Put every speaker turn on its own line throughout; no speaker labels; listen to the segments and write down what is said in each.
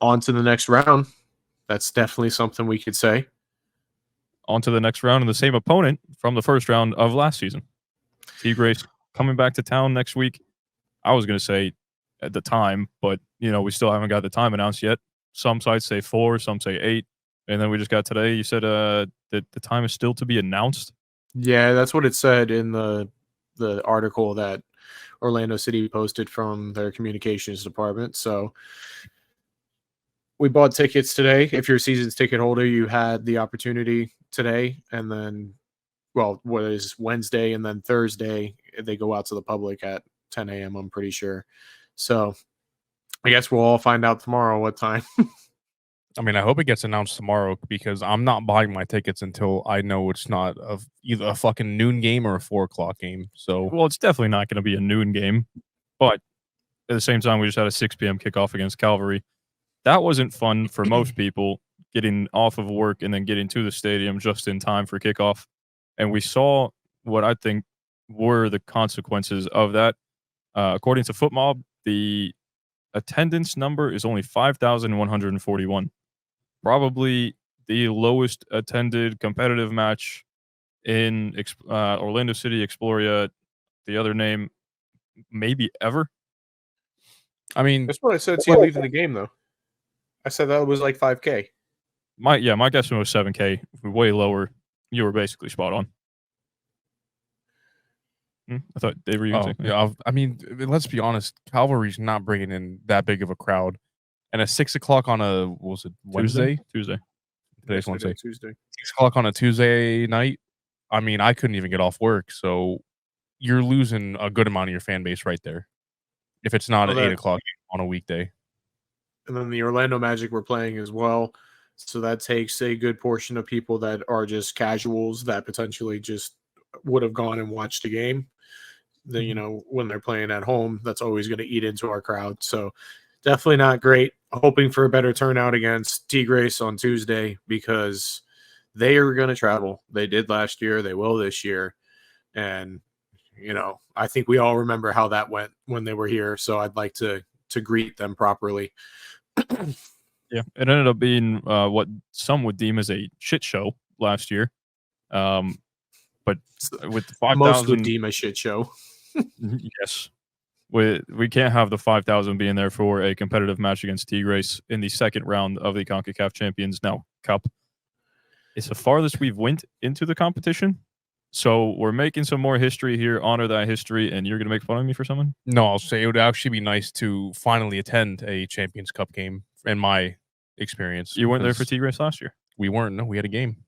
on to the next round. That's definitely something we could say.
On to the next round and the same opponent from the first round of last season. Tigres coming back to town next week. I was going to say at the time, but, we still haven't got the time announced yet. Some sites say 4, some say 8. And then we just got today, you said that the time is still to be announced?
Yeah, that's what it said in the article that Orlando City posted from their communications department. So we bought tickets today. If you're a season's ticket holder, you had the opportunity today, and then, what is Wednesday, and then Thursday, they go out to the public at 10 a.m., I'm pretty sure. So I guess we'll all find out tomorrow what time.
I mean, I hope it gets announced tomorrow because I'm not buying my tickets until I know it's not either a fucking noon game or a 4 o'clock game. So,
well, it's definitely not going to be a noon game, but at the same time, we just had a 6 p.m. kickoff against Cavalry. That wasn't fun for most people, getting off of work and then getting to the stadium just in time for kickoff. And we saw what I think were the consequences of that. According to FootMob, the attendance number is only 5,141. Probably the lowest attended competitive match in Orlando City, Exploria, the other name, maybe ever.
I mean,
that's what I said to you leaving the game, though. I said that was like 5K.
My guesstimate was 7K, way lower. You were basically spot on. I thought they were using.
I mean, let's be honest. Cavalry's not bringing in that big of a crowd, and at 6 o'clock on a Wednesday?
Tuesday.
Today's Wednesday.
Tuesday.
6 o'clock on a Tuesday night. I mean, I couldn't even get off work, so you're losing a good amount of your fan base right there. If it's not at 8 o'clock on a weekday.
And then the Orlando Magic were playing as well. So that takes a good portion of people that are just casuals that potentially just would have gone and watched a game. Then, when they're playing at home, that's always going to eat into our crowd. So definitely not great. Hoping for a better turnout against Tigres on Tuesday because they are going to travel. They did last year. They will this year. And, I think we all remember how that went when they were here. So I'd like to greet them properly.
Yeah, it ended up being what some would deem as a shit show last year. But with 5,000,
most would deem a shit show.
Yes, we can't have the 5,000 being there for a competitive match against Tigres in the second round of the CONCACAF Champions Now Cup. It's the farthest we've went into the competition. So we're making some more history here, honor that history, and you're going to make fun of me for someone?
No, I'll say it would actually be nice to finally attend a Champions Cup game in my experience.
You weren't there for Tigres last year?
We weren't. No, we had a game.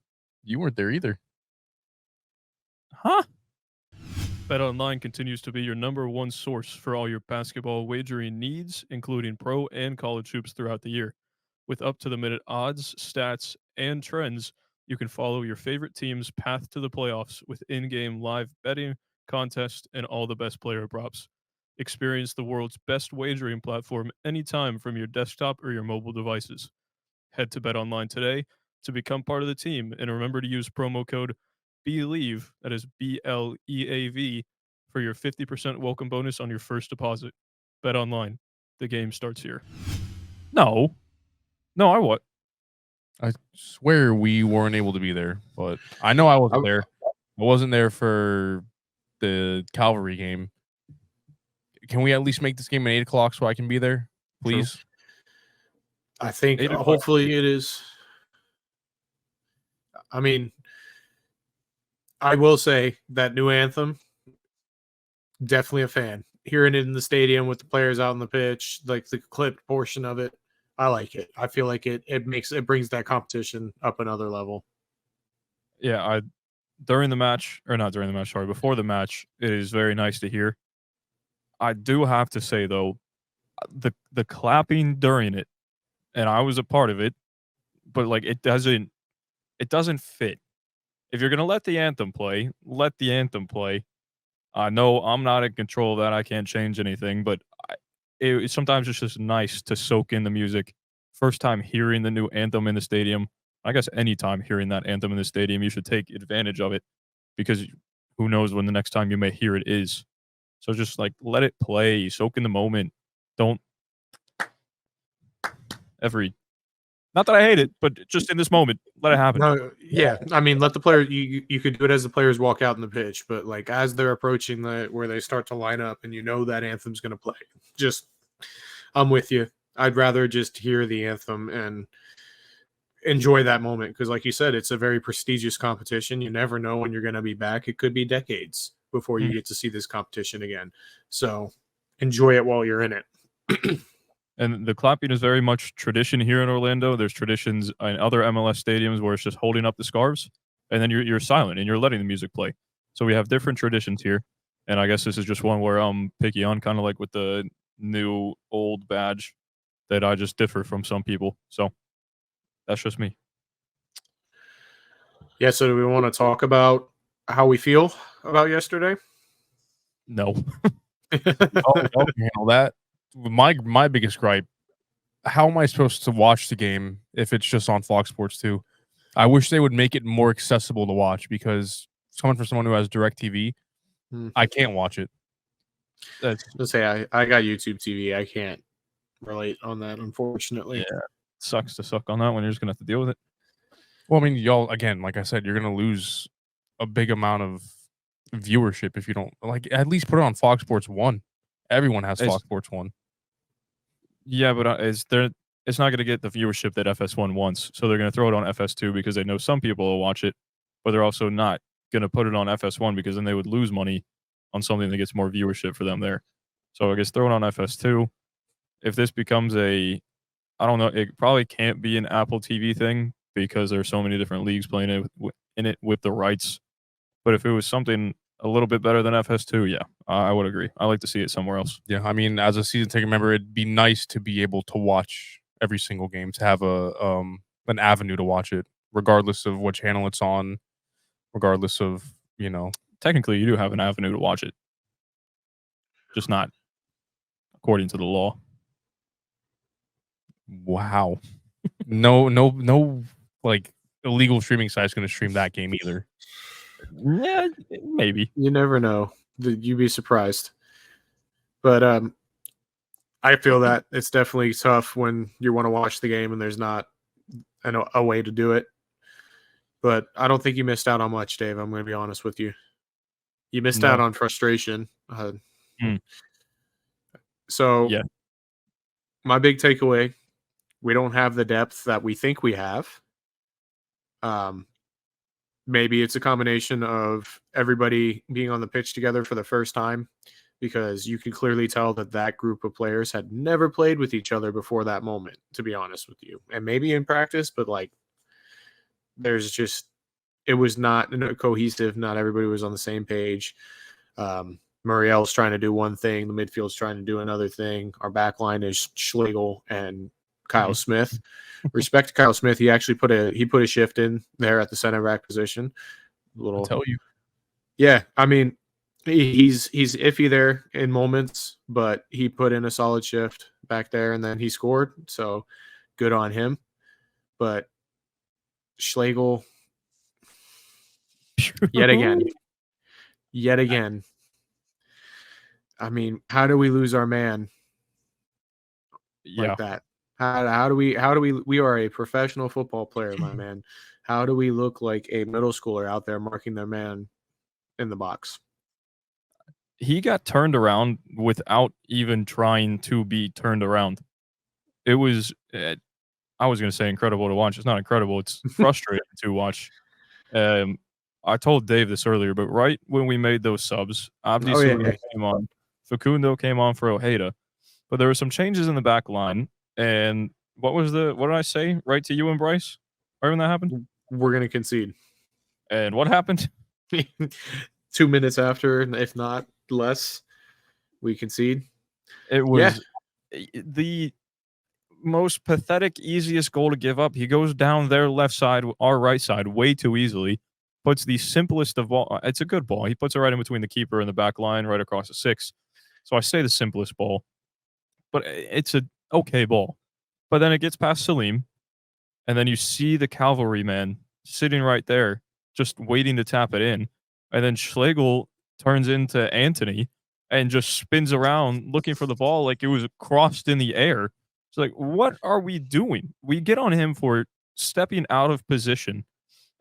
You weren't there either.
Huh? BetOnline continues to be your number one source for all your basketball wagering needs, including pro and college hoops throughout the year. With up-to-the-minute odds, stats, and trends, you can follow your favorite team's path to the playoffs with in-game live betting, contests, and all the best player props. Experience the world's best wagering platform anytime from your desktop or your mobile devices. Head to BetOnline today to become part of the team, and remember to use promo code BELIEVE, that is BLEAV, for your 50% welcome bonus on your first deposit. BetOnline, the game starts here. No,
I swear we weren't able to be there, but I know I wasn't there. I wasn't there for the Cavalry game. Can we at least make this game at 8 o'clock so I can be there, please?
True. I think hopefully it is. I mean, I will say that new anthem, definitely a fan. Hearing it in the stadium with the players out on the pitch, like the clipped portion of it, I like it. I feel like it brings that competition up another level.
Yeah, before the match, it is very nice to hear. I do have to say though, the clapping during it, and I was a part of it, but like it doesn't fit. If you're gonna let the anthem play, let the anthem play. I know I'm not in control of that. I can't change anything, but sometimes it's just nice to soak in the music. First time hearing the new anthem in the stadium, I guess anytime hearing that anthem in the stadium, you should take advantage of it because who knows when the next time you may hear it is. So just like let it play, soak in the moment. Don't. Not that I hate it, but just in this moment, let it happen.
No, yeah, I mean, let the player. You could do it as the players walk out in the pitch, but like as they're approaching where they start to line up, and you know that anthem's going to play. Just, I'm with you. I'd rather just hear the anthem and enjoy that moment because, like you said, it's a very prestigious competition. You never know when you're going to be back. It could be decades before you get to see this competition again. So enjoy it while you're in it.
And the clapping is very much tradition here in Orlando. There's traditions in other MLS stadiums where it's just holding up the scarves, and then you're silent and you're letting the music play. So we have different traditions here, and I guess this is just one where I'm picky on, kind of like with the new old badge, that I just differ from some people. So that's just me.
Yeah. So do we want to talk about how we feel about yesterday?
No.
I'll handle that. My biggest gripe: how am I supposed to watch the game if it's just on Fox Sports 2? I wish they would make it more accessible to watch because coming from someone who has DirecTV, I can't watch it.
Let's say I got YouTube TV. I can't relate on that, unfortunately.
Yeah, sucks to suck on that one. You're just gonna have to deal with it.
Well, I mean, y'all, again, like I said, you're gonna lose a big amount of viewership if you don't at least put it on Fox Sports 1. Everyone has Fox Sports 1.
Yeah, but it's not going to get the viewership that FS1 wants. So they're going to throw it on FS2 because they know some people will watch it, but they're also not going to put it on FS1 because then they would lose money on something that gets more viewership for them there. So I guess throw it on FS2. If this becomes I don't know, it probably can't be an Apple TV thing because there's so many different leagues playing in it with the rights. But if it was something a little bit better than FS2, yeah, I would agree. I like to see it somewhere else.
Yeah, I mean, as a season ticket member, it'd be nice to be able to watch every single game, to have an avenue to watch it, regardless of what channel it's on, regardless of,
Technically, you do have an avenue to watch it, just not according to the law.
Wow. No, illegal streaming site's going to stream that game either.
Yeah, maybe.
You never know. You'd be surprised. But I feel that it's definitely tough when you want to watch the game and there's not a way to do it. But I don't think you missed out on much, Dave. I'm going to be honest with you. You missed out on frustration. So
yeah.
My big takeaway, we don't have the depth that we think we have. Maybe it's a combination of everybody being on the pitch together for the first time, because you can clearly tell that group of players had never played with each other before that moment, to be honest with you. And maybe in practice, but it was not cohesive. Not everybody was on the same page. Muriel's trying to do one thing. The midfield's trying to do another thing. Our back line is Schlegel and Kyle Smith. Respect to Kyle Smith. He actually put a shift in there at the center back position.
I'll tell you.
Yeah, I mean, he's iffy there in moments, but he put in a solid shift back there, and then he scored. So good on him. But Schlegel, yet again. I mean, how do we lose our man like that? How do we are a professional football player, my man. How do we look like a middle schooler out there marking their man in the box?
He got turned around without even trying to be turned around. It was, I was going to say incredible to watch. It's not incredible. It's frustrating to watch. I told Dave this earlier, but right when we made those subs, obviously came on. Facundo came on for Ojeda, but there were some changes in the back line. And what did I say? Right to you and Bryce? Right when that happened?
We're going to concede.
And what happened?
2 minutes after, if not less, we concede.
It was the most pathetic, easiest goal to give up. He goes down their left side, our right side, way too easily. Puts the simplest of ball. It's a good ball. He puts it right in between the keeper and the back line, right across the 6. So I say the simplest ball, but it's a okay ball. But then it gets past Salim, and then you see the Cavalry man sitting right there, just waiting to tap it in. And then Schlegel turns into Anthony and just spins around looking for the ball like it was crossed in the air. It's like, what are we doing? We get on him for stepping out of position,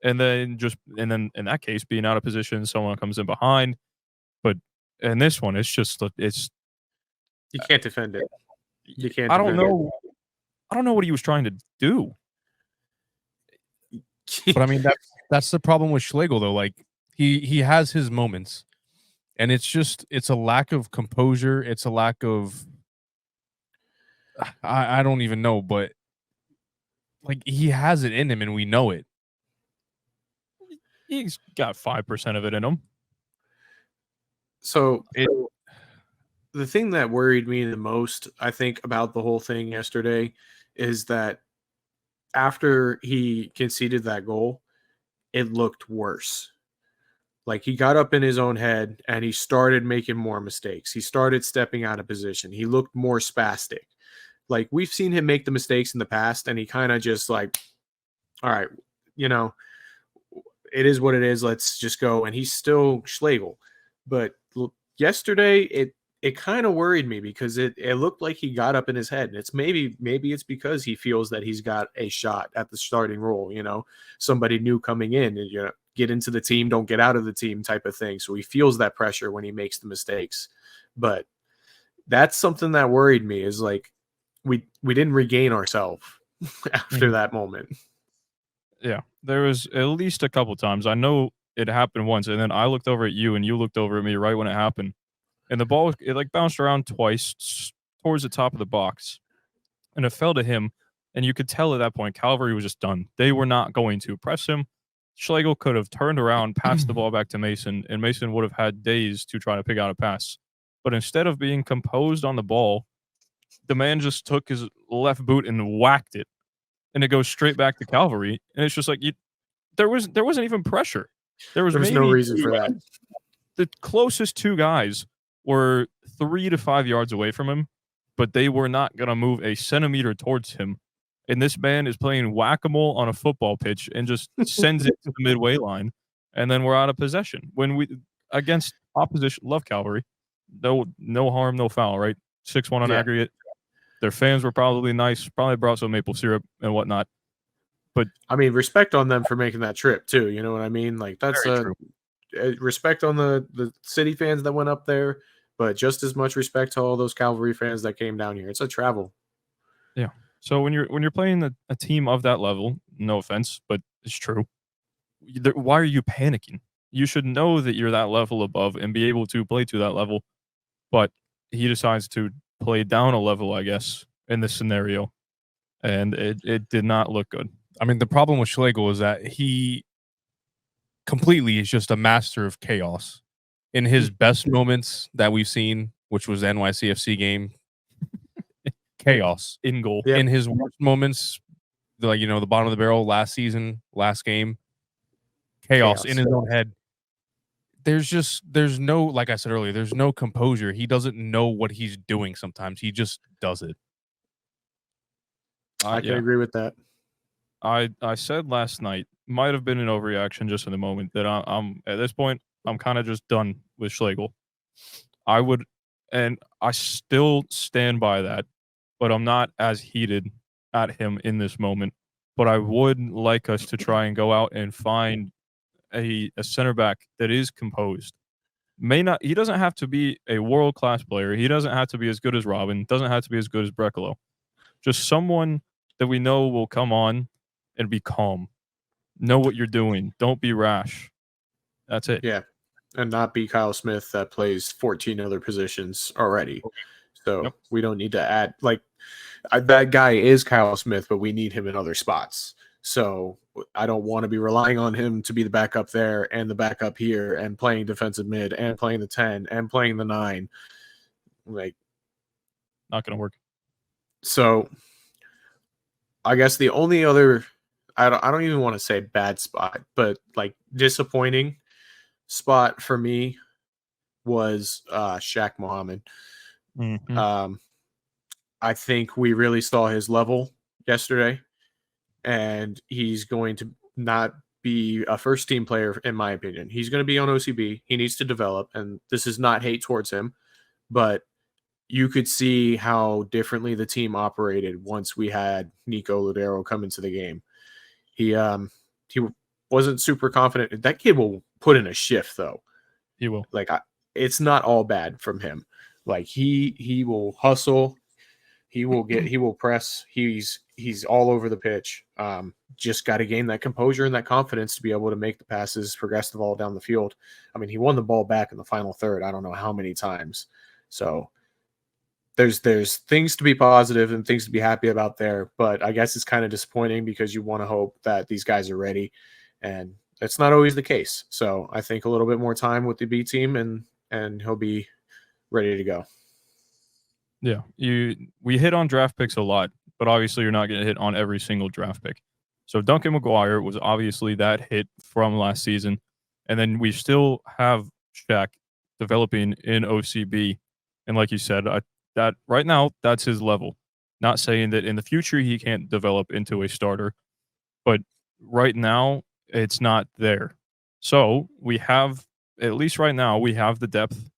and then in that case, being out of position, someone comes in behind. But in this one, it's
You can't defend it. You can't
I don't
defend
know. I don't know what he was trying to do.
it.
But I mean, that's the problem with Schlegel, though. Like he has his moments, and it's a lack of composure. It's a lack of I don't even know, but like he has it in him, and we know it.
He's got 5% of it in him.
So the thing that worried me the most, I think, about the whole thing yesterday is that after he conceded that goal, it looked worse. Like he got up in his own head and he started making more mistakes. He started stepping out of position. He looked more spastic. Like we've seen him make the mistakes in the past and he kind of just like, all right, you know, it is what it is. Let's just go. And he's still Schlegel. But yesterday, it kind of worried me because it looked like he got up in his head. And it's maybe it's because he feels that he's got a shot at the starting role, you know, somebody new coming in and, you know, get into the team, don't get out of the team type of thing. So he feels that pressure when he makes the mistakes. But that's something that worried me is like we didn't regain ourselves after that moment.
Yeah, there was at least a couple times. I know it happened once, and then I looked over at you, and you looked over at me right when it happened, and the ball it like bounced around twice towards the top of the box, and it fell to him, and you could tell at that point Calvary was just done. They were not going to press him. Schlegel could have turned around, passed the ball back to Mason, and Mason would have had days to try to pick out a pass. But instead of being composed on the ball, the man just took his left boot and whacked it, and it goes straight back to Cavalry. And it's just like there wasn't even pressure. There was
no reason for that.
The closest two guys were 3 to 5 yards away from him, but they were not going to move a centimeter towards him. And this man is playing whack-a-mole on a football pitch and just sends it to the midway line, and then we're out of possession. When we against opposition, love Cavalry, no harm, no foul, right? 6-1 on aggregate. Their fans were probably nice, probably brought some maple syrup and whatnot. But
I mean, respect on them for making that trip too. You know what I mean? Like that's respect on the city fans that went up there, but just as much respect to all those Cavalry fans that came down here. It's a travel.
Yeah. So when you're playing a team of that level, no offense, but it's true. Why are you panicking? You should know that you're that level above and be able to play to that level. But he decides to play down a level, I guess, in this scenario, and it did not look good.
I mean, the problem with Schlegel is that he completely is just a master of chaos. In his best moments that we've seen, which was the NYCFC game, chaos
in goal.
Yep. In his worst moments, like the bottom of the barrel last season, last game, chaos in his own head. There's no, like I said earlier, there's no composure. He doesn't know what he's doing sometimes. He just does it.
I can agree with that.
I said last night, might have been an overreaction just in the moment, that I'm at this point, I'm kind of just done with Schlegel. And I still stand by that, but I'm not as heated at him in this moment. But I would like us to try and go out and find a center back that is composed. He doesn't have to be a world-class player. He doesn't have to be as good as Robin. Doesn't have to be as good as Brecalo. Just someone that we know will come on and be calm. Know what you're doing. Don't be rash. That's it.
Yeah. And not be Kyle Smith that plays 14 other positions already. So we don't need to add that guy is Kyle Smith, but we need him in other spots. So I don't want to be relying on him to be the backup there and the backup here and playing defensive mid and playing the 10 and playing the 9. Like,
not going to work.
So I guess the only other, I don't even want to say bad spot, but like disappointing spot for me was Shaq Mohammed.
Mm-hmm.
I think we really saw his level yesterday, and he's going to not be a first team player, in my opinion. He's going to be on OCB. He needs to develop, and this is not hate towards him, but you could see how differently the team operated once we had Nico Loudero come into the game. He wasn't super confident. That kid will put in a shift though.
He will.
Like it's not all bad from him. Like he will hustle. He will press. He's all over the pitch. Just got to gain that composure and that confidence to be able to make the passes, progress the ball down the field. I mean, he won the ball back in the final third. I don't know how many times. So there's things to be positive and things to be happy about there, but I guess it's kind of disappointing because you want to hope that these guys are ready, and it's not always the case. So I think a little bit more time with the B team, and he'll be ready to go.
Yeah, we hit on draft picks a lot, but obviously you're not going to hit on every single draft pick. So Duncan McGuire was obviously that hit from last season, and then we still have Shaq developing in OCB, and like you said, that right now that's his level. Not saying that in the future he can't develop into a starter, but right now it's not there. So we have, at least right now, we have the depth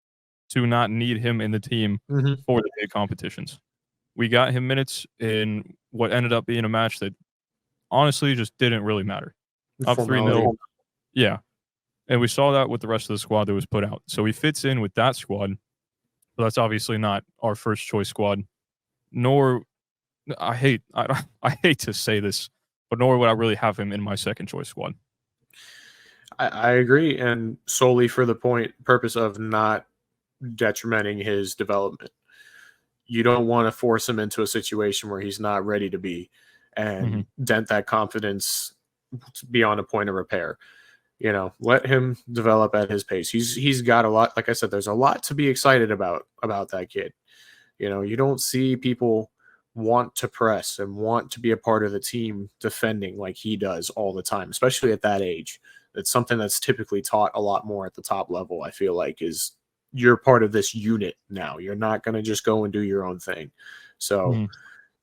to not need him in the team for the big competitions. We got him minutes in what ended up being a match that honestly just didn't really matter. Up 3-0. Yeah. And we saw that with the rest of the squad that was put out. So he fits in with that squad. But that's obviously not our first choice squad. Nor I hate to say this, but nor would I really have him in my second choice squad.
I agree, and solely for the purpose of not detrimenting his development. You don't want to force him into a situation where he's not ready to be and dent that confidence beyond a point of repair. Let him develop at his pace. He's got a lot. Like I said, there's a lot to be excited about that kid. You don't see people want to press and want to be a part of the team defending like he does all the time, especially at that age. It's something that's typically taught a lot more at the top level. I feel like is you're part of this unit now. You're not going to just go and do your own thing. So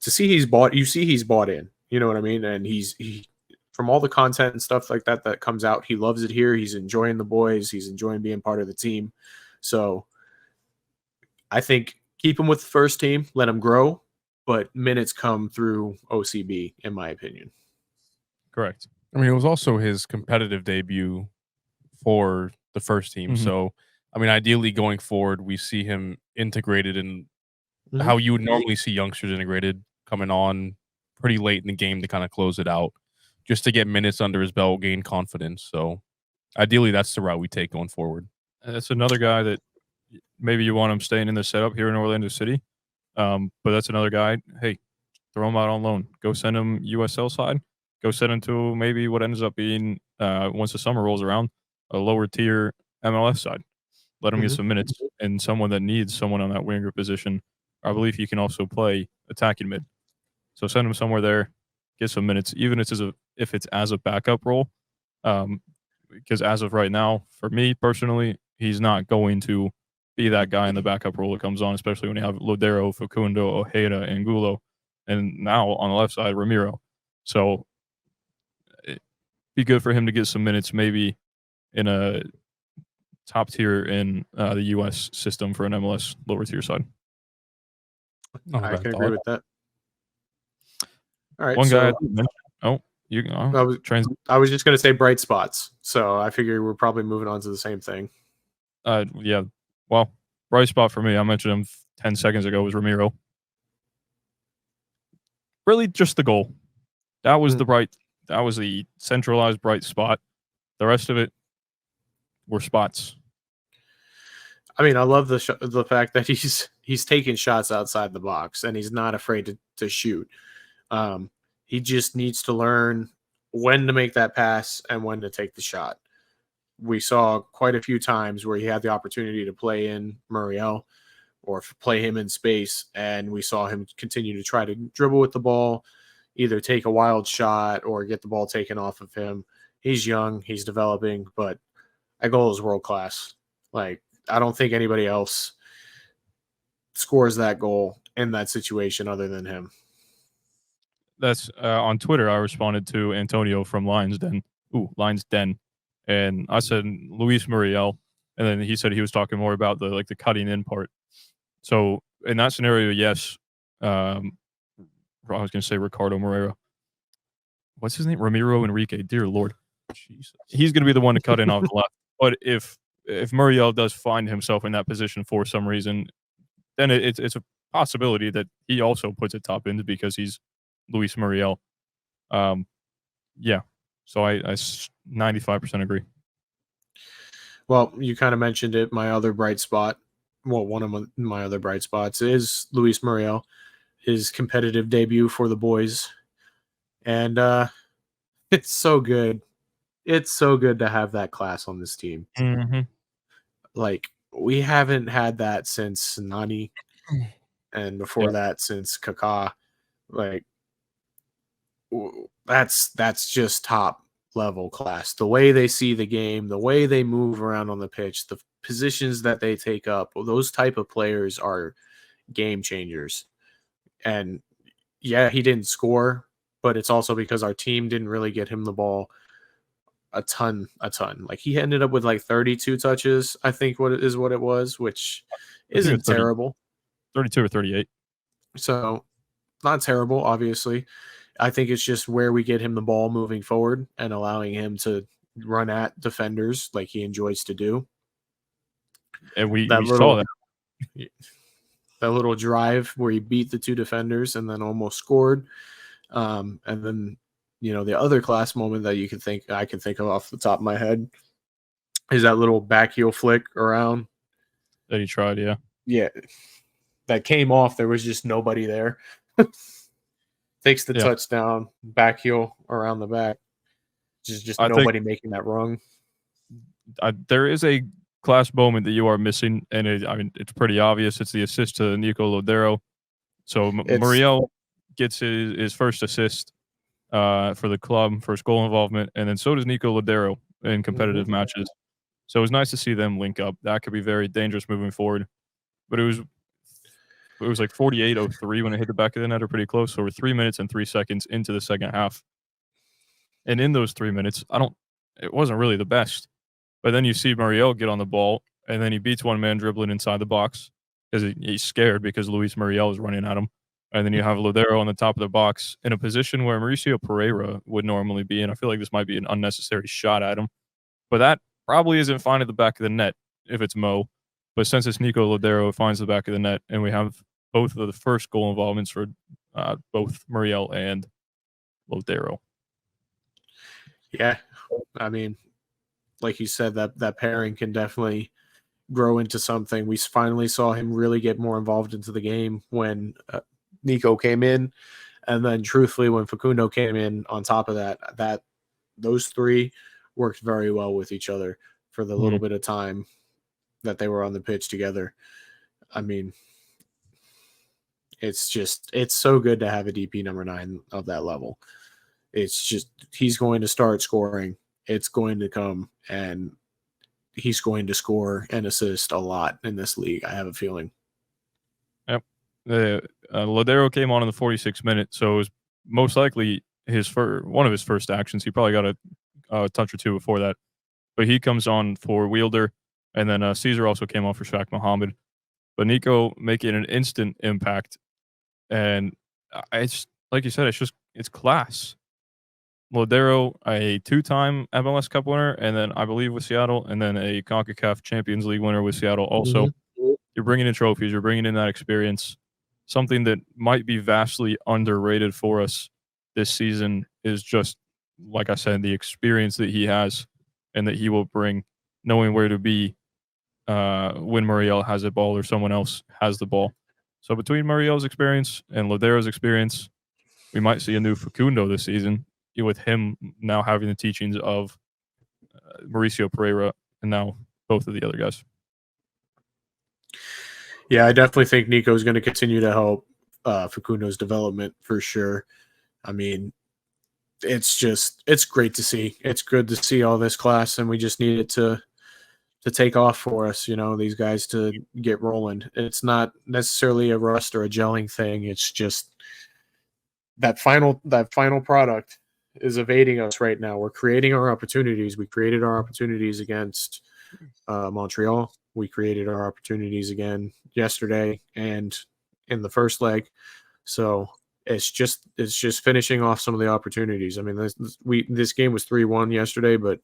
to see he's bought in, you know what I mean? And he from all the content and stuff like that comes out, he loves it here. He's enjoying the boys. He's enjoying being part of the team. So I think keep him with the first team, let him grow, but minutes come through OCB, in my opinion.
Correct. I mean, it was also his competitive debut for the first team. So, I mean, ideally going forward, we see him integrated in how you would normally see youngsters integrated, coming on pretty late in the game to kind of close it out, just to get minutes under his belt, gain confidence. So ideally, that's the route we take going forward.
That's another guy that maybe you want him staying in the setup here in Orlando City. But that's another guy, hey, throw him out on loan. Go send him USL side. Go send him to maybe what ends up being, once the summer rolls around, a lower tier MLS side. Let him get some minutes, and someone that needs someone on that winger position. I believe he can also play attacking mid. So send him somewhere there, get some minutes, even if it's as a backup role. Because as of right now, for me personally, he's not going to be that guy in the backup role that comes on, especially when you have Loudero, Facundo, Ojeda, Angulo, and now on the left side, Ramiro. So it'd be good for him to get some minutes, maybe in a top tier in the U.S. system for an MLS lower tier side.
I can agree with that. All right.
One guy.
I was just going to say bright spots. So I figure we're probably moving on to the same thing.
Yeah. Well, bright spot for me, I mentioned him 10 seconds ago, was Ramiro. Really just the goal. That was that was the centralized bright spot. The rest of it were spots.
I mean, I love the fact that he's taking shots outside the box and he's not afraid to shoot. He just needs to learn when to make that pass and when to take the shot. We saw quite a few times where he had the opportunity to play in Muriel or play him in space, and we saw him continue to try to dribble with the ball, either take a wild shot or get the ball taken off of him. He's young, he's developing, but that goal is world class. Like, I don't think anybody else scores that goal in that situation other than him.
That's on Twitter. I responded to Antonio from Lions Den, and I said Luis Muriel, and then he said he was talking more about the cutting in part. So in that scenario, yes. I was going to say Ricardo Moreira. What's his name? Ramiro Enrique. Dear Lord. Jesus. He's going to be the one to cut in off the left. But if Muriel does find himself in that position for some reason, then it's a possibility that he also puts it top end because he's Luis Muriel. Yeah. So I 95% agree.
Well, you kind of mentioned it. My other bright spot, well, one of my other bright spots is Luis Muriel, his competitive debut for the boys. And it's so good. It's so good to have that class on this team.
Mm-hmm.
Like, we haven't had that since Nani, and before that since Kaká. Like, that's just top level class. The way they see the game, the way they move around on the pitch, the positions that they take up, those type of players are game changers. And yeah, he didn't score, but it's also because our team didn't really get him the ball a ton. Like, he ended up with like 32 touches, I think what it was, which isn't terrible.
32 or 38.
So not terrible, obviously. I think it's just where we get him the ball moving forward and allowing him to run at defenders like he enjoys to do.
And we saw that.
That little drive where he beat the two defenders and then almost scored. And then, the other class moment that I can think of off the top of my head is that little back heel flick around.
That he tried, yeah.
Yeah. That came off. There was just nobody there. Takes the touchdown, back heel around the back. Just nobody making that rung.
There is a class moment that you are missing, and it's pretty obvious. It's the assist to Nico Lauderdale. So Muriel gets his first assist for the club, first goal involvement, and then so does Nico Lauderdale in competitive matches. So it was nice to see them link up. That could be very dangerous moving forward. But it was like 48:03 when it hit the back of the net, or pretty close. So we're 3 minutes and 3 seconds into the second half. And in those 3 minutes, it wasn't really the best. But then you see Muriel get on the ball, and then he beats one man dribbling inside the box because he's scared because Luis Muriel is running at him. And then you have Lauderdale on the top of the box in a position where Mauricio Pereira would normally be. And I feel like this might be an unnecessary shot at him. But that probably isn't fine at the back of the net if it's Mo. But since it's Nico Lauderdale, it finds the back of the net, and we have both of the first goal involvements for both Muriel and Lauderdale.
Yeah, I mean, like you said, that pairing can definitely grow into something. We finally saw him really get more involved into the game when Nico came in, and then truthfully when Facundo came in on top of that those three worked very well with each other for the little bit of time that they were on the pitch together. I mean, it's so good to have a DP number 9 of that level. It's just, he's going to start scoring. It's going to come, and he's going to score and assist a lot in this league, I have a feeling.
Yep. Lauderdale came on in the 46th minute, so it was most likely one of his first actions. He probably got a touch or two before that. But he comes on for Wielder, and then Caesar also came on for Shaq Mohammed. But Nico making an instant impact, and it's like you said, it's class. Lauderdale, a 2-time MLS Cup winner, and then I believe with Seattle, and then a CONCACAF Champions League winner with Seattle also. You're bringing in trophies, you're bringing in that experience. Something that might be vastly underrated for us this season is just, like I said, the experience that he has and that he will bring, knowing where to be when Muriel has a ball or someone else has the ball. So between Muriel's experience and Laudero's experience, we might see a new Facundo this season, with him now having the teachings of Mauricio Pereira and now both of the other guys.
Yeah, I definitely think Nico is going to continue to help Facundo's development for sure. I mean, it's great to see. It's good to see all this class, and we just need it to take off for us, these guys to get rolling. It's not necessarily a rust or a gelling thing. It's just that final product is evading us right now. We're creating our opportunities. We created our opportunities against Montreal. We created our opportunities again yesterday and in the first leg. So it's just finishing off some of the opportunities. I mean, this game was 3-1 yesterday, but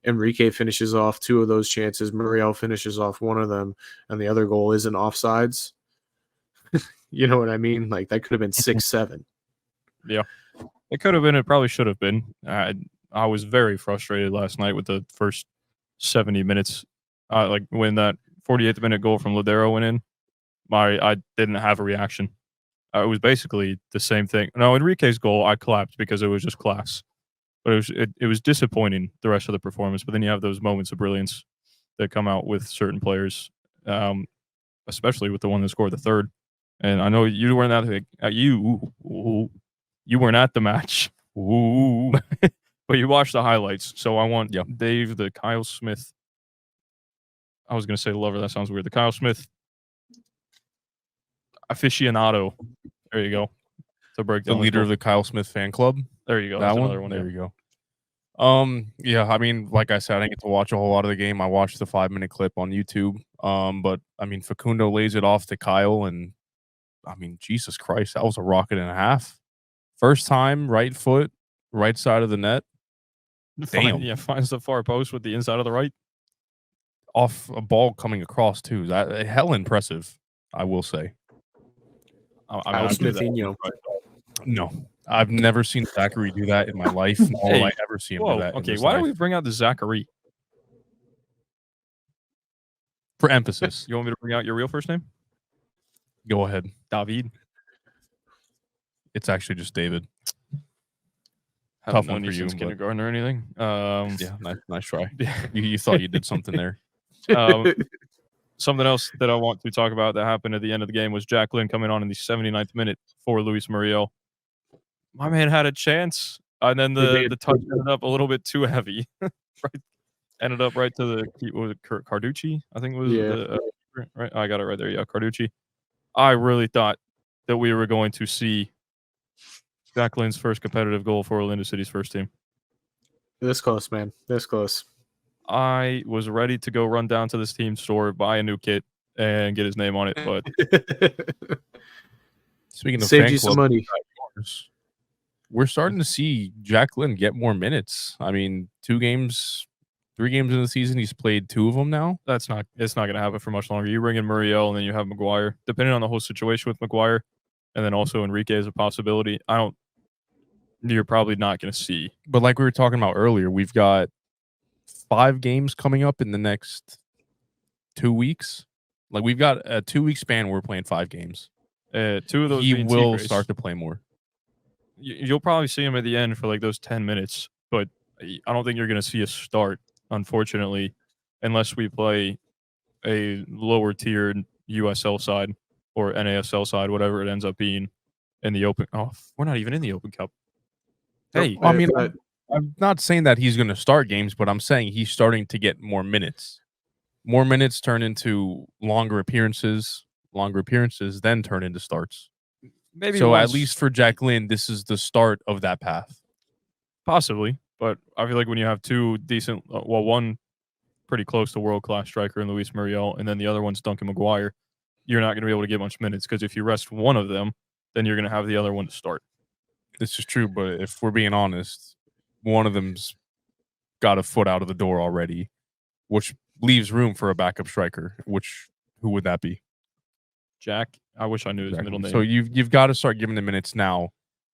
Enrique finishes off 2 of those chances. Muriel finishes off 1 of them, and the other goal isn't offsides. You know what I mean? Like, that could have been 6-7.
Yeah, it could have been. It probably should have been. I was very frustrated last night with the first 70 minutes. Like when that 48th minute goal from Lauderdale went in, I didn't have a reaction. It was basically the same thing. No, Enrique's goal, I clapped because it was just class. But it was disappointing, the rest of the performance. But then you have those moments of brilliance that come out with certain players, especially with the one that scored the third. And I know you weren't at you weren't at the match, but you watched the highlights. So I want Dave, the Kyle Smith. I was going to say lover. That sounds weird. The Kyle Smith aficionado. There you go. To break
The
down
leader of the Kyle Smith fan club.
There you go.
That
That's
one.
another one.
There you go. Yeah, I mean, like I said, I didn't get to watch a whole lot of the game. I watched the 5-minute clip on YouTube. But I mean, Facundo lays it off to Kyle, and I mean, Jesus Christ, that was a rocket and a half. First time, right foot, right side of the net. Damn.
Yeah, finds the far post with the inside of the right.
Off a ball coming across too. That hell impressive, I will say.
Kyle Smithinho.
No, I've never seen Zachary do that in my life. Nor will I ever see him do that.
Okay, why don't we bring out the Zachary?
For emphasis.
You want me to bring out your real first name?
Go ahead.
David.
It's actually just David.
Tough one for you. Kindergarten or anything.
Yeah, nice try. You thought you did something there.
Something else that I want to talk about that happened at the end of the game was Jacqueline coming on in the 79th minute for Luis Muriel. My man had a chance, and then the touch ended up a little bit too heavy. Right, ended up right to the Carducci, I think it was right. I got it right there. Yeah, Carducci. I really thought that we were going to see Jacqueline's first competitive goal for Orlando City's first team.
This close, man. This close.
I was ready to go run down to this team store, buy a new kit, and get his name on it. But
speaking of
saved you some money.
We're starting to see Jacqueline get more minutes. I mean, 3 games in the season, he's played 2 of them now.
It's not going to happen for much longer. You bring in Muriel, and then you have McGuire. Depending on the whole situation with McGuire, and then also Enrique is a possibility. You're probably not going to see.
But like we were talking about earlier, we've got 5 games coming up in the next 2 weeks. Like we've got a 2-week span where we're playing 5 games.
2 of those
he will
Tigres.
Start to play more.
You'll probably see him at the end for like those 10 minutes, but I don't think you're going to see a start, unfortunately, unless we play a lower tiered USL side or NASL side, whatever it ends up being in the Open. Oh, we're not even in the Open Cup. Hey,
I mean, I'm not saying that he's going to start games, but I'm saying he's starting to get more minutes. More minutes turn into longer appearances, then turn into starts.
Maybe
so at least for Jacqueline, this is the start of that path.
Possibly, but I feel like when you have 2 decent, one pretty close to world-class striker in Luis Muriel, and then the other one's Duncan McGuire, you're not going to be able to get much minutes because if you rest one of them, then you're going to have the other one to start.
This is true, but if we're being honest, one of them's got a foot out of the door already, which leaves room for a backup striker. Who would that be?
Jack. I wish I knew his middle name.
So you've got to start giving the minutes now,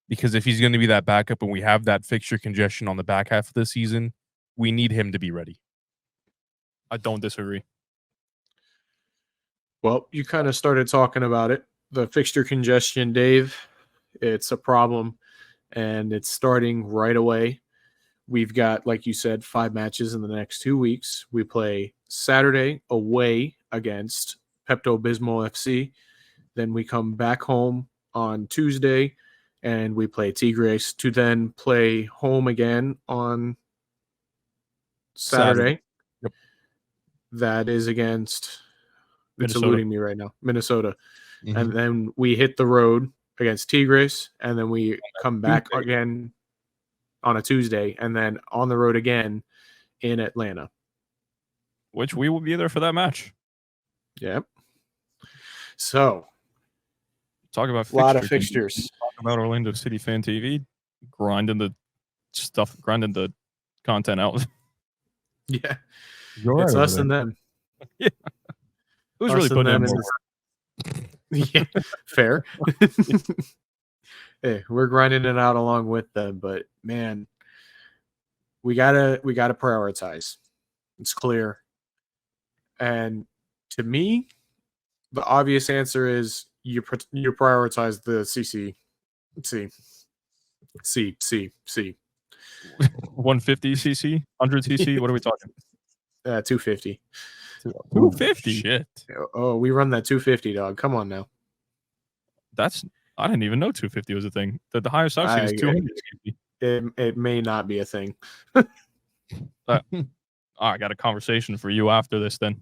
because if he's going to be that backup and we have that fixture congestion on the back half of the season, we need him to be ready.
I don't disagree.
Well, you kind of started talking about it. The fixture congestion, Dave, it's a problem, and it's starting right away. We've got, like you said, 5 matches in the next 2 weeks. We play Saturday away against Pepto-Bismol FC. Then we come back home on Tuesday, and we play Tigres to then play home again on Saturday.
Yep.
That is against, it's
Minnesota.
eluding me right now, Minnesota.
Mm-hmm.
And then we hit the road against Tigres, and then we come back again on a Tuesday, and then on the road again in Atlanta.
Which we will be there for that match.
Yep. So,
talk about
a lot of
fixtures.
fixtures.
Talk about Orlando City Fan TV grinding the content out.
Yeah,
You're
it's
right
us
over
and them.
Yeah. Who's
Us
really
and
putting in
them
more
is-
work?
Yeah, fair. Hey, we're grinding it out along with them, but man, we gotta prioritize. It's clear. And to me, the obvious answer is you prioritize the CC. C.
150 cc, 100 cc. What are we talking?
250.
250.
Shit.
Oh, we run that 250, dog. Come on now.
I didn't even know 250 was a thing. The highest I've seen is 200 cc.
It may not be a thing.
I got a conversation for you after this then.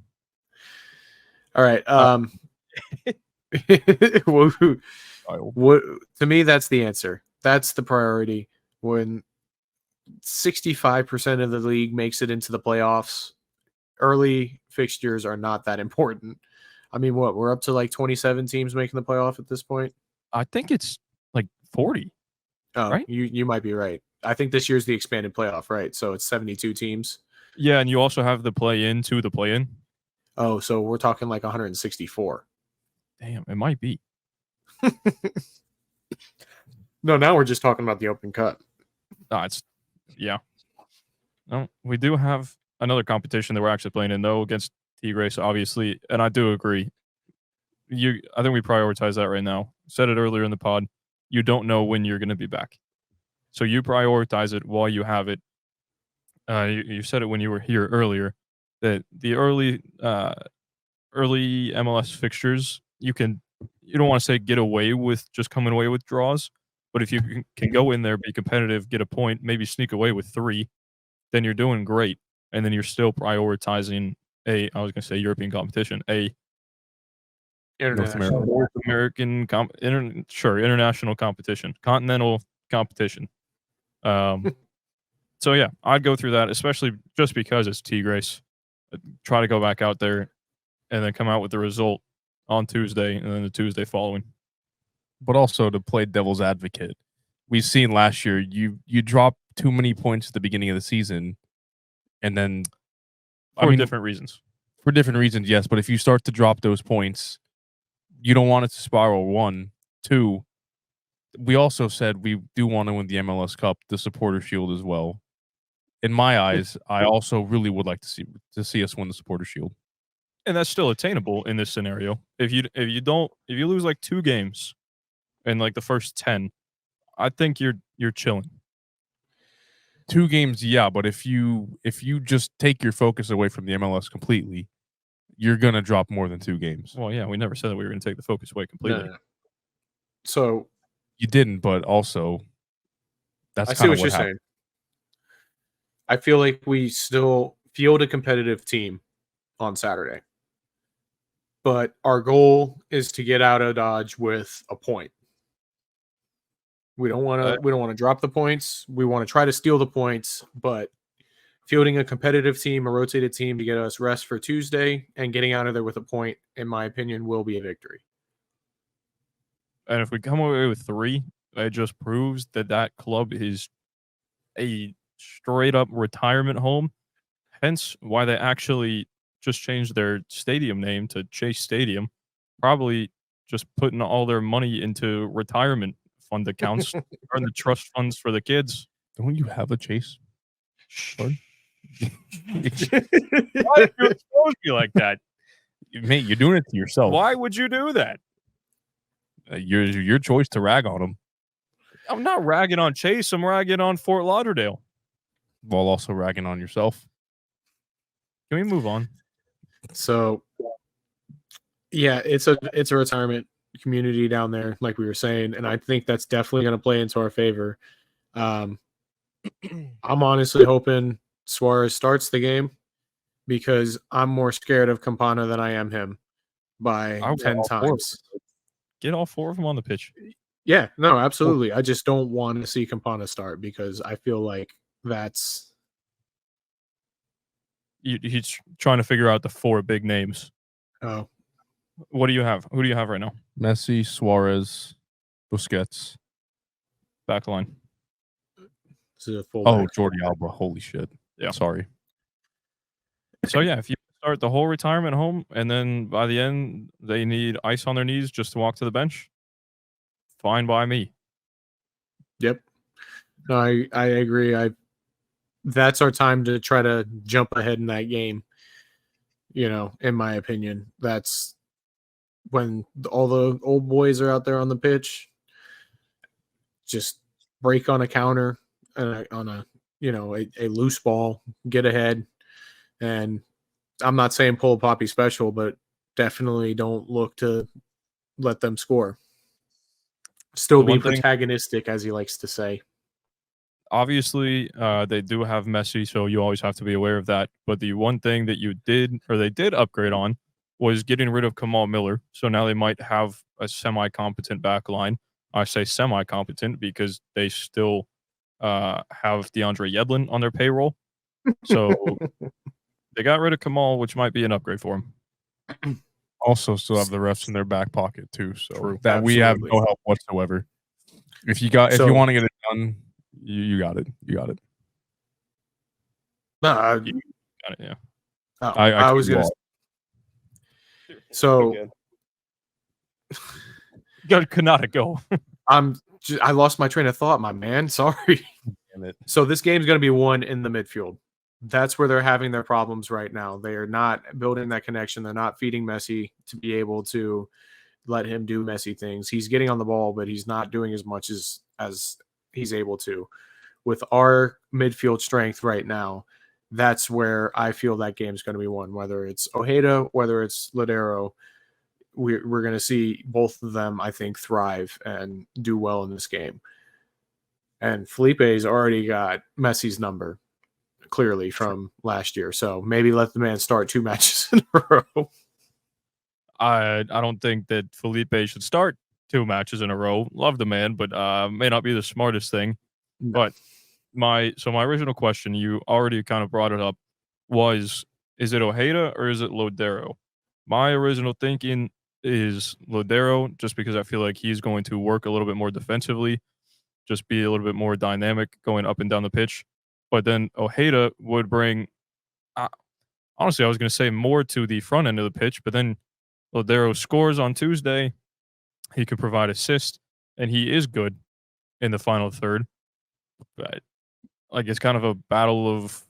All right. What to me, that's the answer. That's the priority. When 65% of the league makes it into the playoffs, early fixtures are not that important. I mean, what, we're up to like 27 teams making the playoff at this point?
I think it's like 40.
Oh,
right?
You might be right. I think this year's the expanded playoff, right? So it's 72 teams.
Yeah, and you also have the play-in to the play-in.
Oh, so we're talking like 164.
Damn, it might be.
No, now we're just talking about the open cut.
Yeah. No, we do have another competition that we're actually playing in, though, against Tigres, obviously, and I do agree. I think we prioritize that right now. Said it earlier in the pod. You don't know when you're going to be back, so you prioritize it while you have it. You said it when you were here earlier that the early MLS fixtures you don't want to say get away with just coming away with draws, but if you can go in there, be competitive, get a point, maybe sneak away with 3, then you're doing great, and then you're still prioritizing European competition,
International.
North American international competition, continental competition. So yeah, I'd go through that, especially just because it's Tigres. Try to go back out there and then come out with the result on Tuesday and then the Tuesday following.
But also to play devil's advocate, we've seen last year you drop too many points at the beginning of the season, and then
For different reasons.
For different reasons, yes. But if you start to drop those points, you don't want it to spiral. 1, 2. We also said we do want to win the MLS Cup, the Supporter Shield as well. In my eyes, I also really would like to see us win the Supporter Shield.
And that's still attainable in this scenario. If you lose like 2 games in like the first 10, I think you're chilling.
2 games, yeah, but if you just take your focus away from the MLS completely, you're gonna drop more than 2 games.
Well, yeah, we never said that we were gonna take the focus away completely.
No. So
you didn't, but also that's
I see what you're
happened.
saying. I feel like we still field a competitive team on Saturday, but our goal is to get out of Dodge with a point. We don't want to drop the points. We want to try to steal the points, but fielding a competitive team, a rotated team to get us rest for Tuesday and getting out of there with a point, in my opinion, will be a victory.
And if we come away with 3, it just proves that club is a straight up retirement home. Hence why they actually just changed their stadium name to Chase Stadium. Probably just putting all their money into retirement fund accounts or in the trust funds for the kids.
Don't you have a Chase?
Why did you expose me like that?
Mate, you're doing it to yourself.
Why would you do that?
Your choice to rag on him.
I'm not ragging on Chase. I'm ragging on Fort Lauderdale.
While also ragging on yourself.
Can we move on?
So, yeah, it's a retirement community down there, like we were saying, and I think that's definitely going to play into our favor. I'm honestly hoping Suarez starts the game because I'm more scared of Campana than I am him by 10 times.
Get all 4 of them on the pitch.
Yeah, no, absolutely. I just don't want to see Campana start because I feel like that's...
He's trying to figure out the 4 big names.
Oh,
What do you have? Who do you have right now?
Messi, Suarez, Busquets,
Back line.
This is a full
oh,
back.
Jordi Alba. Holy shit.
Yeah.
Sorry.
So yeah, if you start the whole retirement home, and then by the end they need ice on their knees just to walk to the bench, fine by me.
Yep. No, I agree. That's our time to try to jump ahead in that game. In my opinion, that's when all the old boys are out there on the pitch. Just break on a counter, on a a loose ball, get ahead, and I'm not saying pull a Poppy special, but definitely don't look to let them score. Still
The
be
one thing-
protagonistic, as he likes to say.
Obviously, they do have Messi, so you always have to be aware of that. But the one thing that they did upgrade on was getting rid of Kamal Miller. So now they might have a semi-competent back line. I say semi-competent because they still have DeAndre Yedlin on their payroll. So they got rid of Kamal, which might be an upgrade for him.
Also, still have the refs in their back pocket too. So
True.
that we have
Absolutely.
no help whatsoever. If you want to get it done, you got it. You got it.
No,
Got it, yeah.
I was gonna. So
Go Cannata, go.
I lost my train of thought, my man. Sorry.
Damn it.
So this game's going to be won in the midfield. That's where they're having their problems right now. They are not building that connection. They're not feeding Messi to be able to let him do Messi things. He's getting on the ball, but he's not doing as much as he's able to. With our midfield strength right now, that's where I feel that game's going to be won. Whether it's Ojeda, whether it's Lauderdale, we're going to see both of them, I think, thrive and do well in this game. And Felipe's already got Messi's number, clearly, from last year. So maybe let the man start 2 matches in a row.
I don't think that Felipe should start 2 matches in a row. Love the man, but may not be the smartest thing.
No.
But my original question, you already kind of brought it up, was is it Ojeda or is it Lauderdale? My original thinking is Lauderdale, just because I feel like he's going to work a little bit more defensively, just be a little bit more dynamic going up and down the pitch. But then Ojeda would bring, honestly, I was going to say more to the front end of the pitch, but then Lauderdale scores on Tuesday. He could provide assist, and he is good in the final third. But it's kind of a battle of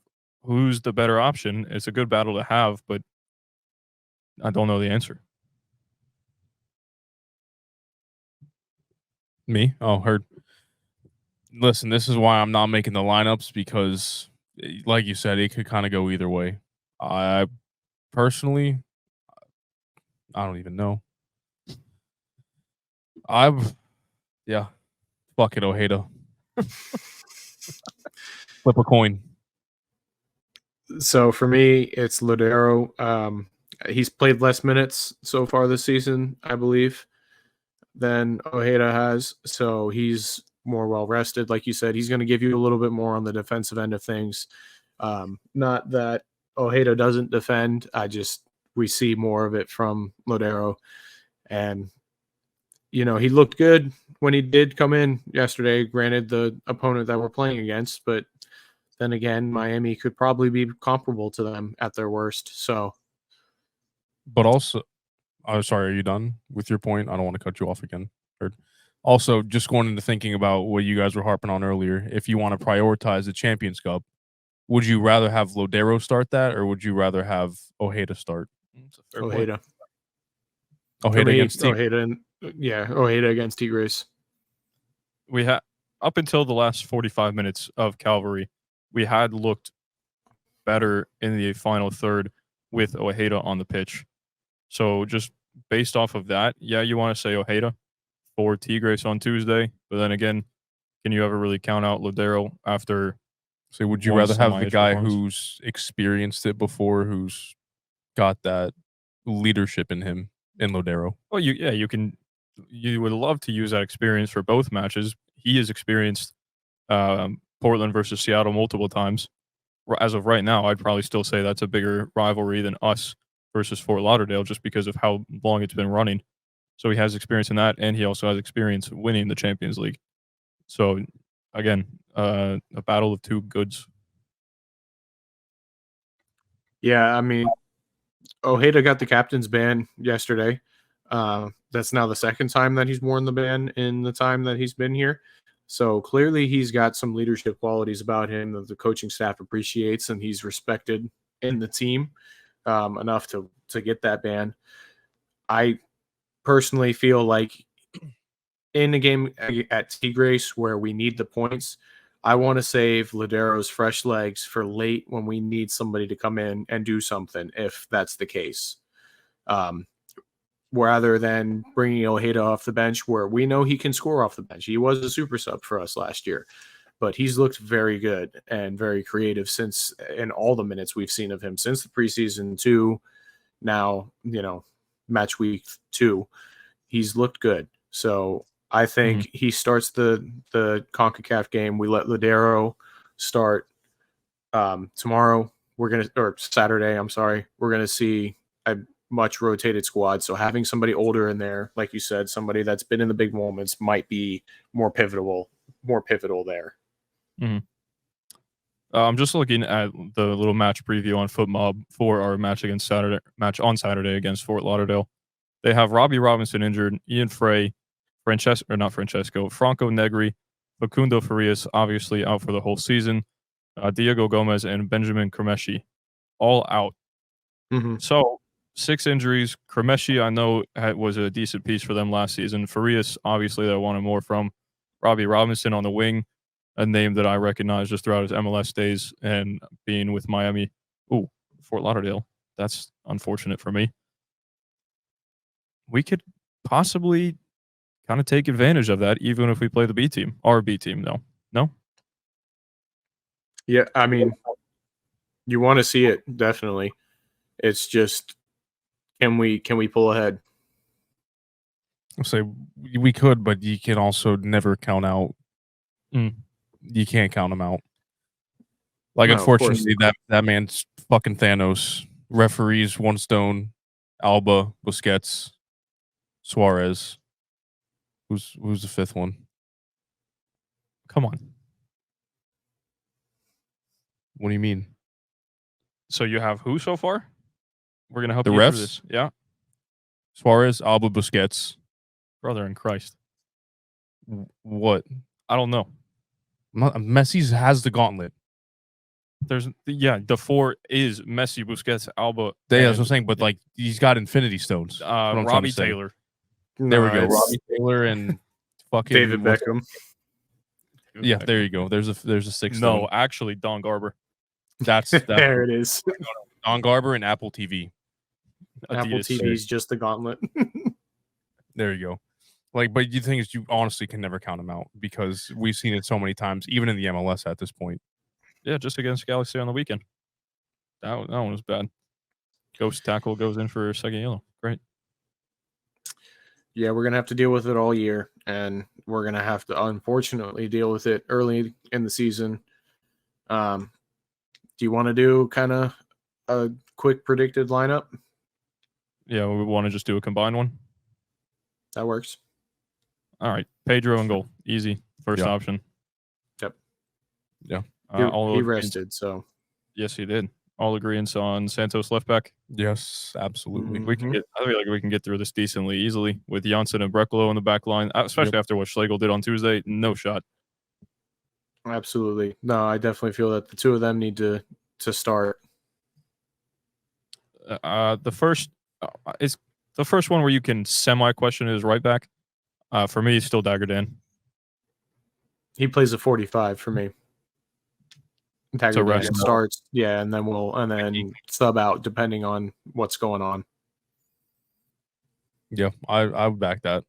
who's the better option. It's a good battle to have, but I don't know the answer.
Me? Oh, heard. Listen, this is why I'm not making the lineups because, like you said, it could kind of go either way. I personally, I don't even know. Fuck it, Ojeda. Flip a coin.
So for me, it's Lauderdale. He's played less minutes so far this season, I believe, than Ojeda has. So he's more well rested. Like you said, he's going to give you a little bit more on the defensive end of things. Not that Ojeda doesn't defend. We see more of it from Lauderdale. And, he looked good when he did come in yesterday, granted the opponent that we're playing against, but then again, Miami could probably be comparable to them at their worst. So,
but also, I'm sorry, are you done with your point? I don't want to cut you off again. Also, just going into thinking about what you guys were harping on earlier, if you want to prioritize the Champions Cup, would you rather have Lauderdale start that, or would you rather have Ojeda start?
Ojeda.
Ojeda against
Ojeda, Ojeda against Tigres.
We had up until the last 45 minutes of Cavalry, we had looked better in the final third with Ojeda on the pitch. So just based off of that, yeah, you want to say Ojeda for Tigres on Tuesday, but then again, can you ever really count out Lauderdale after?
So would you rather have the guy who's experienced it before, who's got that leadership in him, in Lauderdale?
Well, you would love to use that experience for both matches. He has experienced Portland versus Seattle multiple times. As of right now, I'd probably still say that's a bigger rivalry than us versus Fort Lauderdale just because of how long it's been running. So he has experience in that, and he also has experience winning the Champions League. So again, a battle of two goods.
Yeah, I mean, Ojeda got the captain's ban yesterday. That's now the second time that he's worn the ban in the time that he's been here. So clearly he's got some leadership qualities about him that the coaching staff appreciates, and he's respected in the team enough to get that ban. I personally feel like in a game at Tigres where we need the points, I want to save Laudero's fresh legs for late when we need somebody to come in and do something, if that's the case. Rather than bringing Ojeda off the bench where we know he can score off the bench. He was a super sub for us last year, but he's looked very good and very creative since in all the minutes we've seen of him since the preseason to now, match week 2. He's looked good. So I think he starts the CONCACAF game. We let Lauderdale start tomorrow. Or Saturday, I'm sorry. We're going to see a much rotated squad. So having somebody older in there, like you said, somebody that's been in the big moments might be more pivotal there.
Mm-hmm. I'm just looking at the little match preview on FootMob for our match on Saturday against Fort Lauderdale. They have Robbie Robinson injured, Ian Frey, Franco Negri, Facundo Farias obviously out for the whole season, Diego Gomez, and Benjamin Kremeshi all out.
Mm-hmm.
So 6 injuries. Kremeshi, I know, was a decent piece for them last season. Farias, obviously, that I wanted more from. Robbie Robinson on the wing, a name that I recognize just throughout his MLS days and being with Miami. Ooh, Fort Lauderdale. That's unfortunate for me. We could possibly kind of take advantage of that, even if we play the B team. Our B team, though. No?
Yeah, I mean, you want to see it, definitely. It's just, can we pull ahead?
I'll say we could, but you can also never count out. You can't count him out. Like, no, unfortunately, that man's fucking Thanos. Referees, one stone, Alba, Busquets, Suarez. Who's the fifth one?
Come on.
What do you mean?
So you have who so far? We're gonna help
the
you
refs.
Through this. Yeah.
Suarez, Alba, Busquets.
Brother in Christ.
What?
I don't know.
Messi has the gauntlet.
The 4 is Messi, Busquets, Alba.
Yeah, that's what I'm saying. But like, he's got Infinity Stones.
Robbie Taylor.
There we go. Robbie Taylor and fucking
David Beckham.
Yeah, there you go. There's a 6th.
No, actually, Don Garber.
That's
there it is.
Don Garber and Apple TV.
Apple TV is just the gauntlet.
There you go. Like, but the thing is, you honestly can never count them out because we've seen it so many times, even in the MLS at this point.
Yeah, just against Galaxy on the weekend. That one was bad. Ghost tackle goes in for a second yellow. Great.
Yeah, we're going to have to deal with it all year, and we're going to have to, unfortunately, deal with it early in the season. Do you want to do kind of a quick predicted lineup?
Yeah, we want to just do a combined one.
That works.
All right. Pedro and goal. Easy. First option.
Yep.
Yeah.
He rested, so.
Yes, he did. All agreements on Santos left back.
Yes, absolutely.
I feel like we can get through this decently, easily with Janssen and Brekalo in the back line, especially after what Schlegel did on Tuesday. No shot.
Absolutely. No, I definitely feel that the two of them need to start.
The first one where you can semi-question his right back. For me, it's still Dagerdan.
He plays a 45 for me. Dagerdan starts, and then sub out depending on what's going on.
Yeah, I would back that.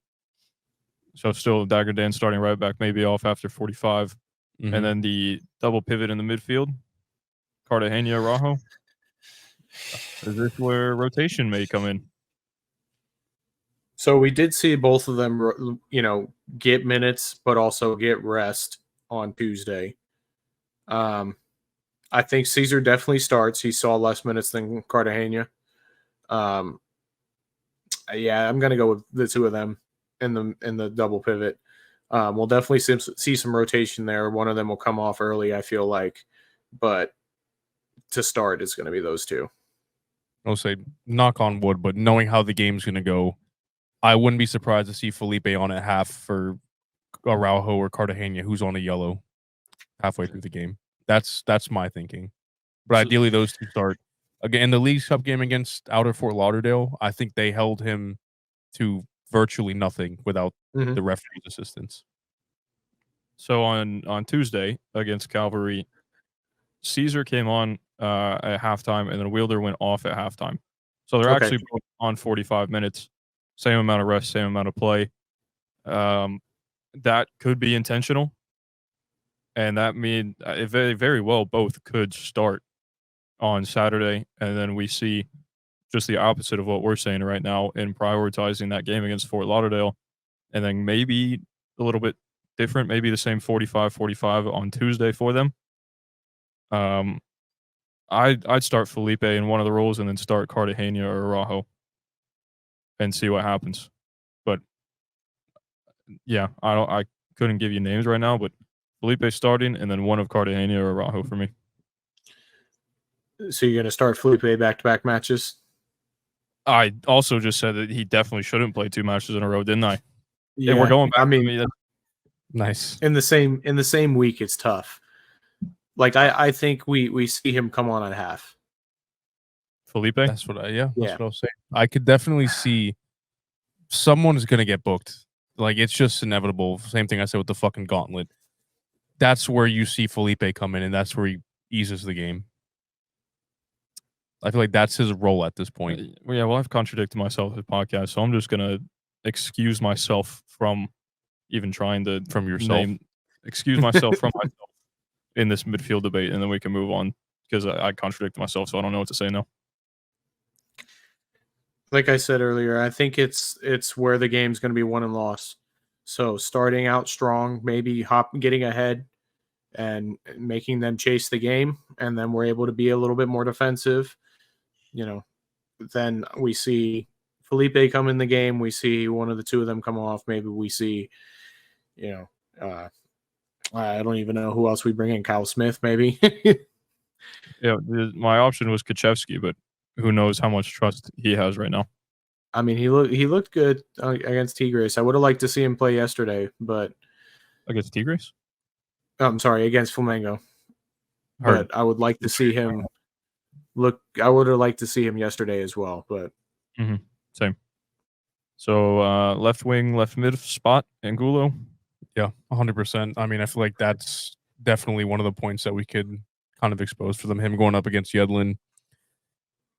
So still Dagerdan starting right back, maybe off after 45. And then the double pivot in the midfield, Cartagena, Rajo. Is this where rotation may come in?
So we did see both of them, get minutes, but also get rest on Tuesday. I think Caesar definitely starts. He saw less minutes than Cartagena. Yeah, I'm gonna go with the two of them in the double pivot. We'll definitely see some rotation there. One of them will come off early, I feel like, but to start, it's going to be those two.
I'll say knock on wood, but knowing how the game's going to go, I wouldn't be surprised to see Felipe on at half for Araujo or Cartagena, who's on a yellow halfway through the game. That's my thinking. But ideally, those two start. Again, in the Leagues Cup game against Outer Fort Lauderdale, I think they held him to virtually nothing without the referee's assistance.
So on Tuesday against Cavalry, Caesar came on at halftime, and then Wielder went off at halftime. So they're actually both on 45 minutes, same amount of rest, same amount of play. That could be intentional, and that mean it very, very well both could start on Saturday, and then we see just the opposite of what we're saying right now in prioritizing that game against Fort Lauderdale, and then maybe a little bit different, maybe the same 45-45 on Tuesday for them. I'd start Felipe in one of the roles and then start Cartagena or Araujo and see what happens. But yeah, I couldn't give you names right now, but Felipe starting and then one of Cartagena or Araujo for me.
So you're going to start Felipe back-to-back matches?
I also just said that he definitely shouldn't play 2 matches in a row, didn't I?
Yeah,
we're going back.
I mean,
nice.
In the same week, it's tough. Like I think we see him come on at half.
Felipe?
That's what what I'll say. I could definitely see someone is going to get booked. Like, it's just inevitable. Same thing I said with the fucking gauntlet. That's where you see Felipe come in, and that's where he eases the game. I feel like that's his role at this point.
Yeah, well, I've contradicted myself with the podcast, so I'm just going to excuse myself from even trying to excuse myself from myself in this midfield debate, and then we can move on because I contradicted myself, so I don't know what to say now.
Like I said earlier, I think it's where the game's going to be won and lost. So starting out strong, maybe getting ahead and making them chase the game, and then we're able to be a little bit more defensive. Then we see Felipe come in the game. We see one of the two of them come off. Maybe we see, I don't even know who else we bring in. Kyle Smith, maybe.
Yeah, my option was Kachevsky, but who knows how much trust he has right now.
I mean, he looked good against Tigres. I would have liked to see him play yesterday, but
against Tigres?
I'm sorry, against Flamengo. But I would like to see him I would have liked to see him yesterday as well, but
same. So left wing, left mid spot, Angulo.
Yeah, 100%. I mean, I feel like that's definitely one of the points that we could kind of expose for them. Him going up against Yedlin.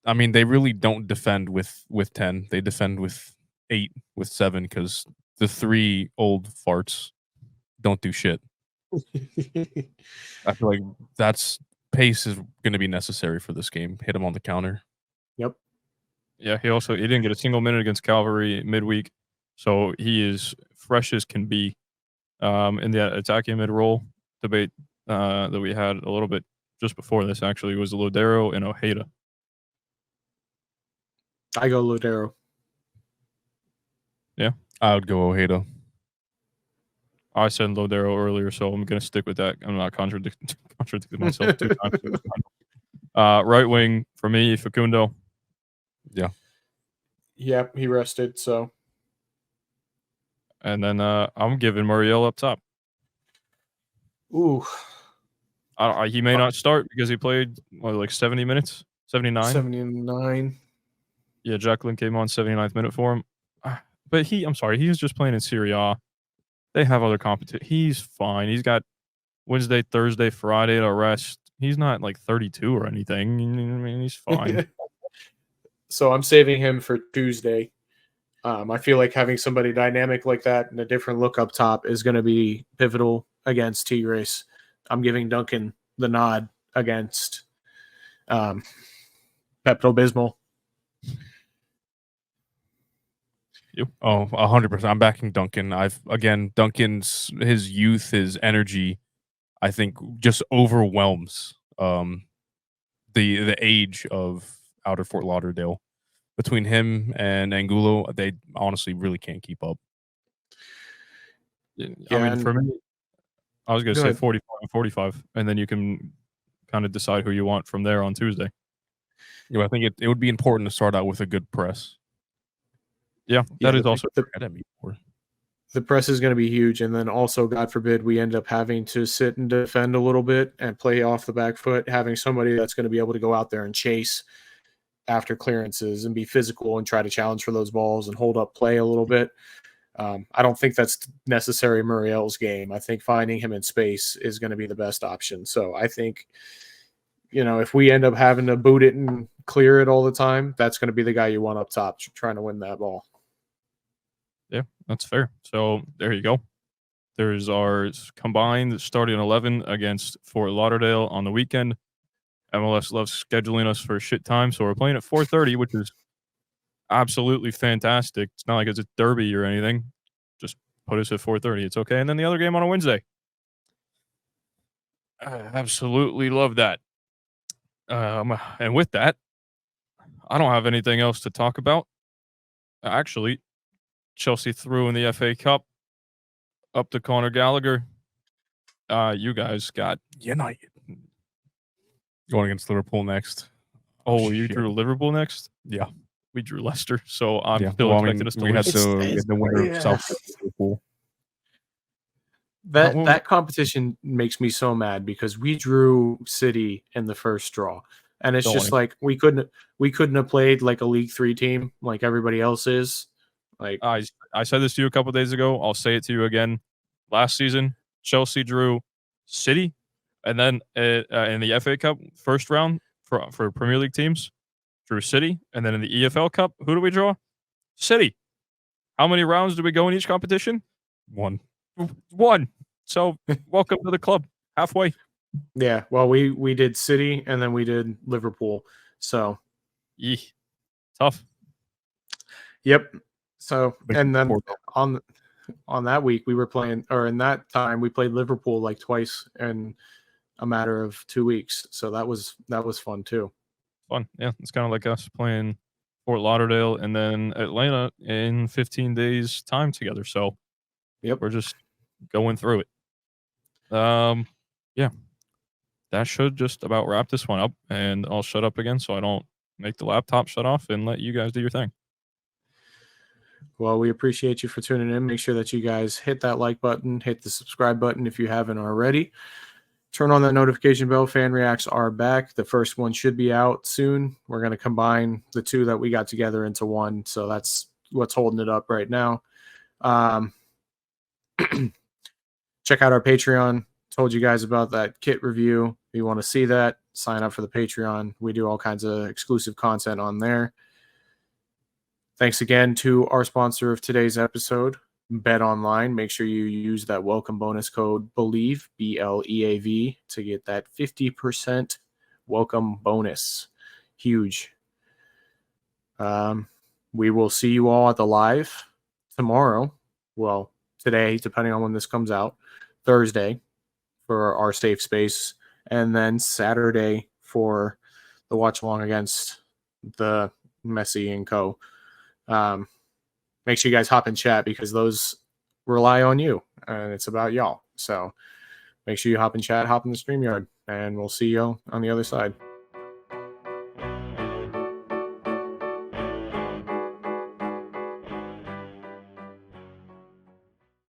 I mean, they really don't defend with 10. They defend with 8, with 7, because the 3 old farts don't do shit. I feel like that's pace is going to be necessary for this game. Hit him on the counter.
Yep.
Yeah, he didn't get a single minute against Cavalry midweek, so he is fresh as can be. In the attacking mid role debate that we had a little bit just before this actually was Lauderdale and Ojeda.
I go Lauderdale.
Yeah,
I would go Ojeda.
I said Lauderdale earlier, so I'm going to stick with that. I'm not contradicting myself 2 times. Right wing for me, Facundo.
Yeah.
Yep, he rested, so.
And then I'm giving Muriel up top.
Ooh.
He may not start because he played, like 70 minutes? 79?
79.
Yeah, Jacqueline came on 79th minute for him. But he was just playing in Serie A. They have other competition. He's fine. He's got Wednesday, Thursday, Friday to rest. He's not like 32 or anything. I mean, he's fine.
So I'm saving him for Tuesday. I feel like having somebody dynamic like that and a different look up top is going to be pivotal against Tigres. I'm giving Duncan the nod against Pepto-Bismol.
Oh, 100%. I'm backing Duncan. Duncan's his youth, his energy, I think just overwhelms the age of Outer Fort Lauderdale. between him and Angulo, they honestly really can't keep up.
I
Yeah,
mean, for me, I was going to
Go
say
ahead.
45 and 45, and then you can kind of decide who you want from there on Tuesday.
I think it would be important to start out with a good press.
Yeah, that is also
the press is going to be huge, and then also, God forbid, we end up having to sit and defend a little bit and play off the back foot, having somebody that's going to be able to go out there and chase after clearances and be physical and try to challenge for those balls and hold up play a little bit. I don't think that's necessarily Muriel's game. I think finding him in space is going to be the best option. So I think, if we end up having to boot it and clear it all the time, that's going to be the guy you want up top trying to win that ball.
Yeah, that's fair. So there you go. There's our combined starting 11 against Fort Lauderdale on the weekend. MLS loves scheduling us for shit time, so we're playing at 4:30, which is absolutely fantastic. It's not like it's a derby or anything. Just put us at 4:30. It's okay. And then the other game on a Wednesday. I absolutely love that. And with that, I don't have anything else to talk about. Actually, Chelsea threw in the FA Cup up to Conor Gallagher. You guys got
United going against Liverpool next.
Oh, you drew Liverpool next?
Yeah,
we drew Leicester, so I'm still expecting us to
we
lose.
had the winner of South Liverpool.
That competition makes me so mad because we drew City in the first draw, and it's just like we couldn't have played like a League 3 team like everybody else is. Like
I said this to you a couple days ago. I'll say it to you again. Last season, Chelsea drew City, and then in the FA Cup first round for Premier League teams, drew City, and then in the EFL Cup, who do we draw? City. How many rounds do we go in each competition?
One.
So welcome to the club. Halfway.
Yeah. Well, we did City and then we did Liverpool. So
tough.
Yep. So and then on that week we were playing, or in that time we played Liverpool like twice in a matter of 2 weeks. So that was fun too.
Fun. Yeah. It's kind of like us playing Fort Lauderdale and then Atlanta in 15 days time together. So
yep,
we're just going through it. Yeah, that should just about wrap this one up, and I'll shut up again so I don't make the laptop shut off and let you guys do your thing.
Well, we appreciate you for tuning in. Make sure that you guys hit that like button, hit the subscribe button if you haven't already. Turn on that notification bell. Fan Reacts are back. The first one should be out soon. We're going to combine the two that we got together into one. So that's what's holding it up right now. Check out our Patreon. Told you guys about that kit review. If you want to see that, sign up for the Patreon. We do all kinds of exclusive content on there. Thanks again to our sponsor of today's episode, Bet Online. Make sure you use that welcome bonus code BELIEVE, BLEAV, to get that 50% welcome bonus. Huge. We will see you all at the live tomorrow. Well, today, depending on when this comes out. Thursday for our safe space, and then Saturday for the watch along against the Messi and co. Make sure you guys hop in chat because those rely on you and it's about y'all. So make sure you hop in chat, hop in the StreamYard, and we'll see you on the other side.